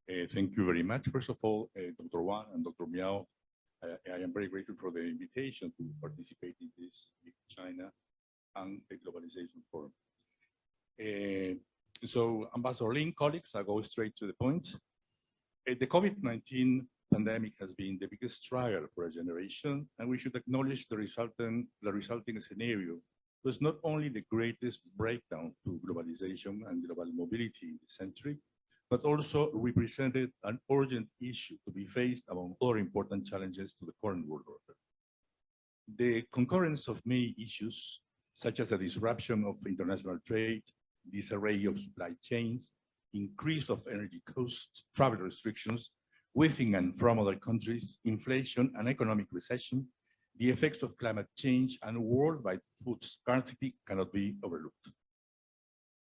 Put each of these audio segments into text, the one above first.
Thank you very much. First of all, Dr. Wang and Dr. Miao, I am very grateful for the invitation to participate in this China and the Globalization Forum. So, Ambassador Lin, colleagues, I'll go straight to the point. The COVID-19 pandemic has been the biggest trial for a generation, and we should acknowledge the resulting scenario was not only the greatest breakdown to globalization and global mobility in the century, but also represented an urgent issue to be faced among other important challenges to the current world order. The concurrence of many issues, such as the disruption of international trade, disarray of supply chains, increase of energy costs, travel restrictions within and from other countries, inflation and economic recession, the effects of climate change and worldwide food scarcity cannot be overlooked.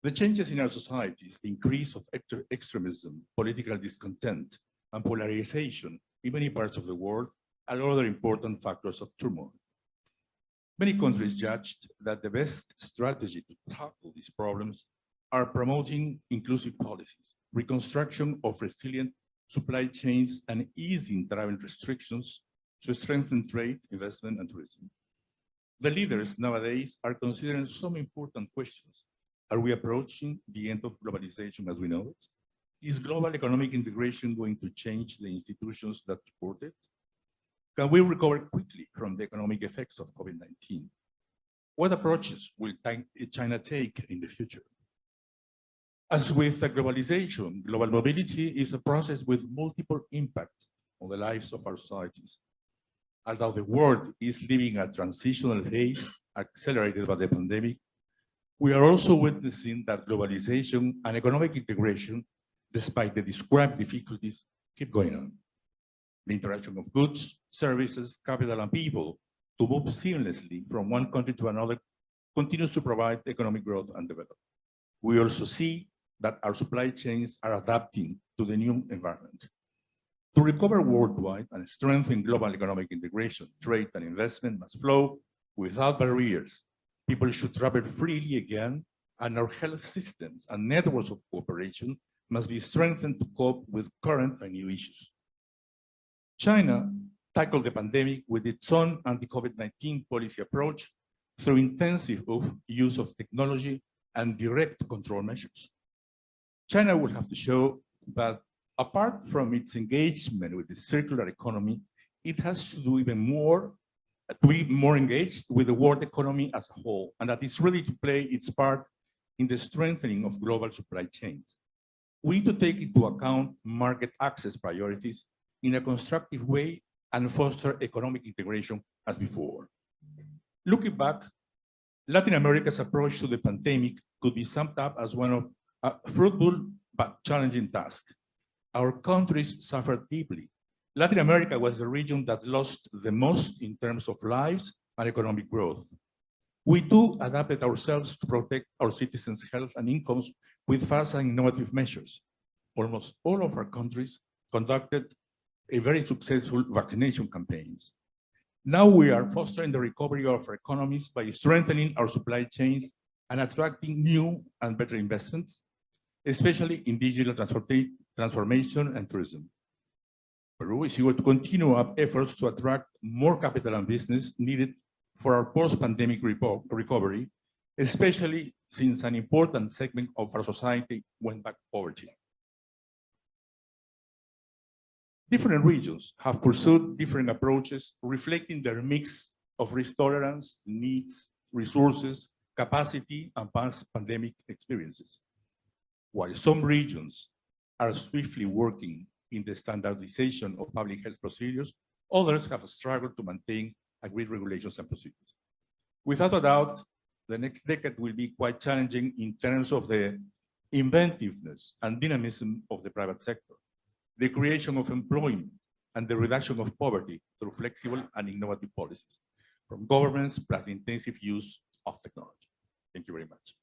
The changes in our societies, the increase of extremism, political discontent, and polarization in many parts of the world are other important factors of turmoil. Many countries judged that the best strategy to tackle these problems are promoting inclusive policies, reconstruction of resilient supply chains, and easing travel restrictions to strengthen trade, investment, and tourism. The leaders nowadays are considering some important questions. Are we approaching the end of globalization as we know it? Is global economic integration going to change the institutions that support it? Can we recover quickly from the economic effects of COVID-19? What approaches will China take in the future? As with globalization, global mobility is a process with multiple impacts on the lives of our societies. Although the world is living a transitional phase accelerated by the pandemic, we are also witnessing that globalization and economic integration, despite the described difficulties, keep going on. The interaction of goods, services, capital, and people to move seamlessly from one country to another continues to provide economic growth and development. We also see that our supply chains are adapting to the new environment. To recover worldwide and strengthen global economic integration, trade and investment must flow without barriers. People should travel freely again, and our health systems and networks of cooperation must be strengthened to cope with current and new issues. China tackled the pandemic with its own anti-COVID-19 policy approach through intensive use of technology and direct control measures. China will have to show that apart from its engagement with the circular economy, it has to do even more to be more engaged with the world economy as a whole, and that is ready to play its part in the strengthening of global supply chains. We need to take into account market access priorities in a constructive way and foster economic integration as before. Looking back, Latin America's approach to the pandemic could be summed up as one of a fruitful but challenging task. Our countries suffered deeply. Latin America was the region that lost the most in terms of lives and economic growth. We too adapted ourselves to protect our citizens' health and incomes with fast and innovative measures. Almost all of our countries conducted a very successful vaccination campaigns. Now we are fostering the recovery of our economies by strengthening our supply chains and attracting new and better investments, especially in digital transformation and tourism. Peru is eager to continue our efforts to attract more capital and business needed for our post-pandemic recovery, especially since an important segment of our society went back to poverty. Different regions have pursued different approaches, reflecting their mix of risk tolerance, needs, resources, capacity, and past pandemic experiences. While some regions are swiftly working in the standardization of public health procedures, others have struggled to maintain agreed regulations and procedures. Without a doubt, the next decade will be quite challenging in terms of the inventiveness and dynamism of the private sector, the creation of employment, and the reduction of poverty through flexible and innovative policies from governments plus intensive use of technology. Thank you very much.